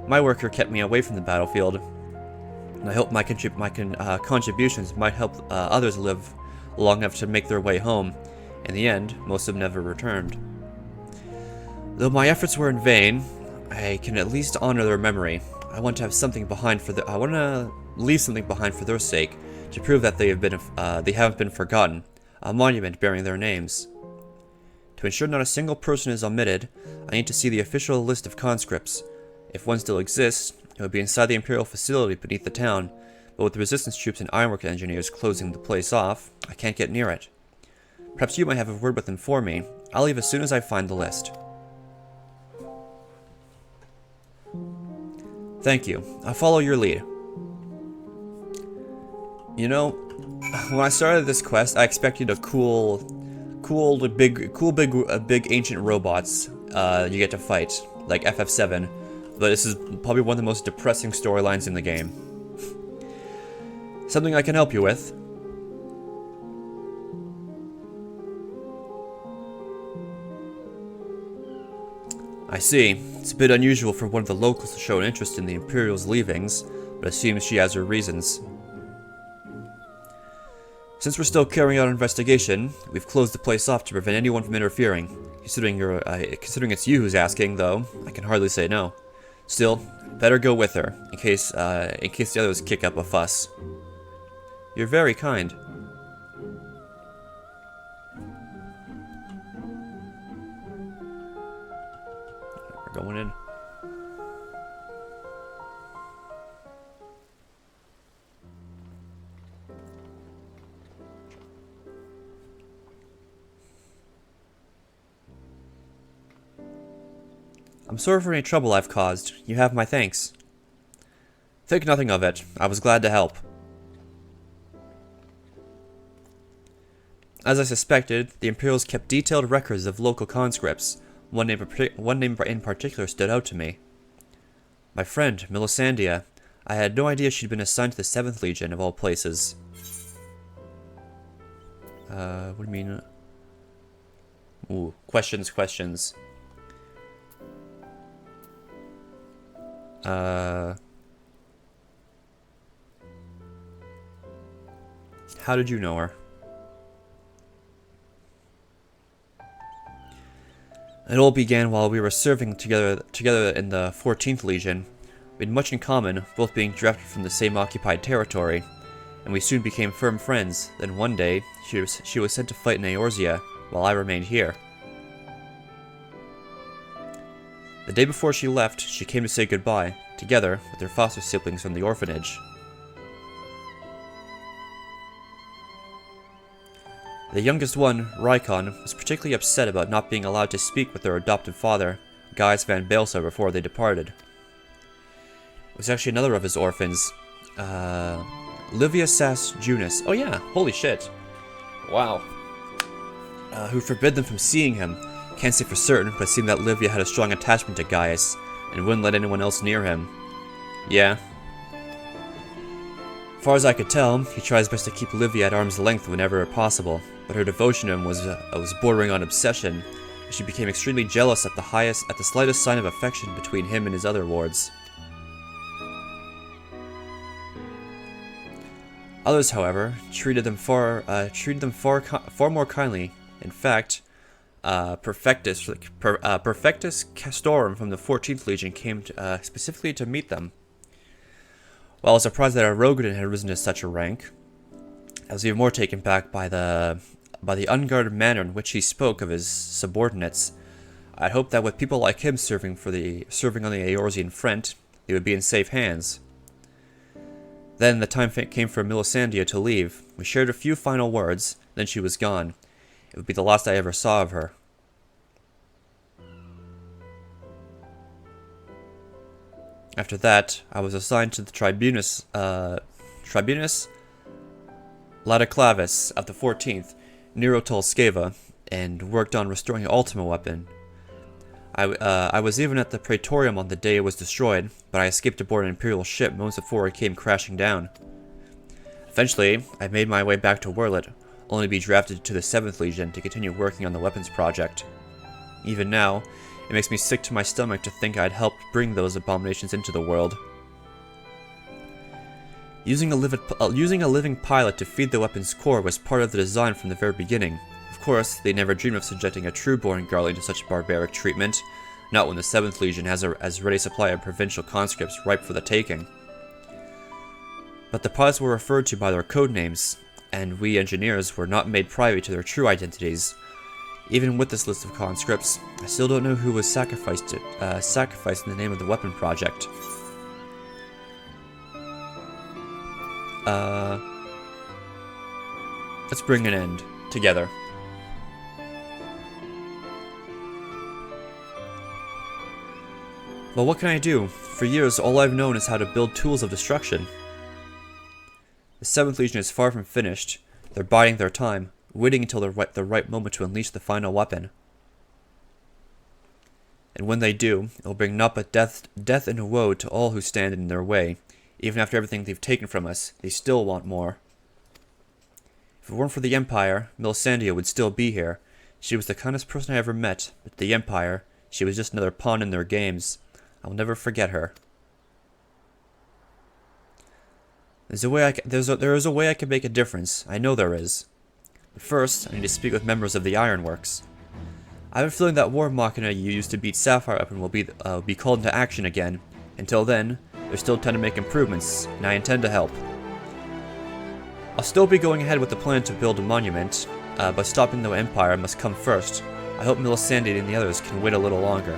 Speaker 1: My work here kept me away from the battlefield, and I hope my contributions might help others live long enough to make their way home. In the end, most have never returned. Though my efforts were in vain, I can at least honor their memory. I want to leave something behind for their sake, to prove that they haven't been forgotten. A monument bearing their names. To ensure not a single person is omitted, I need to see the official list of conscripts. If one still exists, it would be inside the Imperial facility beneath the town, but with the resistance troops and ironwork engineers closing the place off, I can't get near it. Perhaps you might have a word with them for me. I'll leave as soon as I find the list. Thank you. I'll follow your lead. You know, when I started this quest, I expected a big ancient robots you get to fight, like FF7. But this is probably one of the most depressing storylines in the game. Something I can help you with? I see. It's a bit unusual for one of the locals to show an interest in the Imperial's leavings, but it seems she has her reasons. Since we're still carrying out an investigation, we've closed the place off to prevent anyone from interfering. Considering it's you who's asking, though, I can hardly say no. Still, better go with her, in case the others kick up a fuss. You're very kind. We're going in. I'm sorry for any trouble I've caused. You have my thanks. Think nothing of it. I was glad to help. As I suspected, the Imperials kept detailed records of local conscripts. One name in particular stood out to me. My friend, Melisandre. I had no idea she'd been assigned to the 7th Legion, of all places. What do you mean? Ooh, questions. How did you know her? It all began while we were serving together in the 14th Legion. We had much in common, both being drafted from the same occupied territory, and we soon became firm friends. Then one day, she was sent to fight in Eorzea, while I remained here. The day before she left, she came to say goodbye, together with her foster siblings from the orphanage. The youngest one, Rykon, was particularly upset about not being allowed to speak with their adoptive father, Gaius van Baelsa, before they departed. It was actually another of his orphans, Livia Sass Junis. Oh yeah, holy shit. Wow. Who forbid them from seeing him. Can't say for certain, but it seemed that Livia had a strong attachment to Gaius, and wouldn't let anyone else near him. Yeah. As far as I could tell, he tries best to keep Livia at arm's length whenever possible, but her devotion to him was bordering on obsession, and she became extremely jealous at the slightest sign of affection between him and his other wards. Others, however, treated them far more kindly. In fact, Perfectus Castorum from the 14th Legion came specifically to meet them. While I was surprised that a Rogadin had risen to such a rank, I was even more taken back by the unguarded manner in which he spoke of his subordinates. I had hoped that with people like him serving on the Eorzean front, they would be in safe hands. Then the time came for Melisandre to leave. We shared a few final words, then she was gone. It would be the last I ever saw of her. After that, I was assigned to the Tribunus Ladiclavis of the 14th, Nero Tolskeva, and worked on restoring the Ultima weapon. I was even at the Praetorium on the day it was destroyed, but I escaped aboard an Imperial ship moments before it came crashing down. Eventually, I made my way back to Werlet, only to be drafted to the 7th Legion to continue working on the weapons project. Even now, it makes me sick to my stomach to think I'd helped bring those abominations into the world. Using a living pilot to feed the weapon's core was part of the design from the very beginning. Of course, they never dreamed of subjecting a true-born Garlean to such barbaric treatment, not when the 7th Legion has a ready supply of provincial conscripts ripe for the taking. But the pilots were referred to by their code names, and we engineers were not made privy to their true identities. Even with this list of conscripts, I still don't know who was sacrificed in the name of the weapon project. Let's bring an end together. Well, what can I do? For years, all I've known is how to build tools of destruction. The 7th Legion is far from finished. They're biding their time, waiting until the right moment to unleash the final weapon. And when they do, it will bring naught but death and woe to all who stand in their way. Even after everything they've taken from us, they still want more. If it weren't for the Empire, Melisandre would still be here. She was the kindest person I ever met, but the Empire, she was just another pawn in their games. I'll never forget her. There is a way I can make a difference. I know there is. But first, I need to speak with members of the Ironworks. I have a feeling that War Machina you used to beat Sapphire Weapon will be called into action again. Until then, there's still time to make improvements, and I intend to help. I'll still be going ahead with the plan to build a monument, but stopping the Empire must come first. I hope Melisandre and the others can wait a little longer.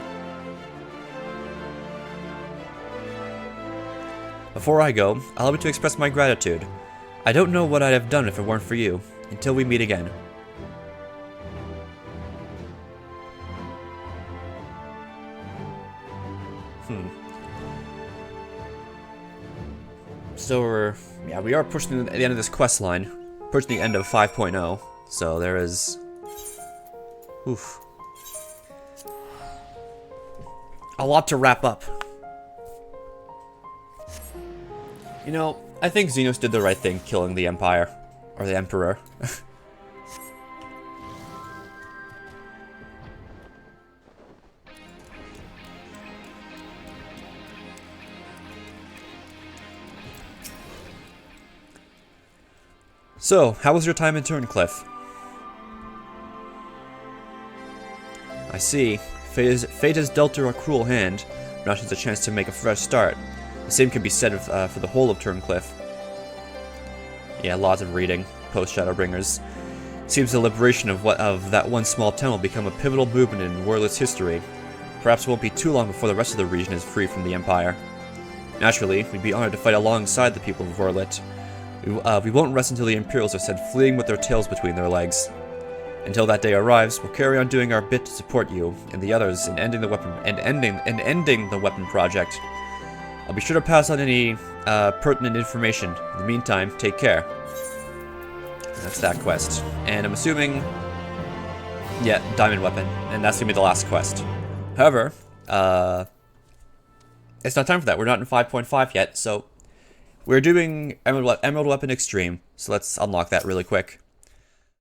Speaker 1: Before I go, allow me to express my gratitude. I don't know what I'd have done if it weren't for you. Until we meet again. So we are pushing the end of this quest line. Pushing the end of 5.0. So there is... Oof. A lot to wrap up. You know, I think Xenos did the right thing killing the Empire. Or the Emperor. So, how was your time in Turncliffe? I see. Fate has dealt her a cruel hand, but now she has a chance to make a fresh start. The same can be said for the whole of Turncliffe. Yeah, lots of reading, post-Shadowbringers. Seems the liberation of that one small town will become a pivotal movement in Wurlit's history. Perhaps it won't be too long before the rest of the region is free from the Empire. Naturally, we'd be honored to fight alongside the people of Wurlit. We won't rest until the Imperials are sent fleeing with their tails between their legs. Until that day arrives, we'll carry on doing our bit to support you and the others in ending the weapon project. I'll be sure to pass on any pertinent information. In the meantime, take care. That's that quest. And I'm assuming, yeah, diamond weapon, and that's gonna be the last quest. However, it's not time for that. We're not in 5.5 yet, so we're doing Emerald Weapon Extreme. So let's unlock that really quick.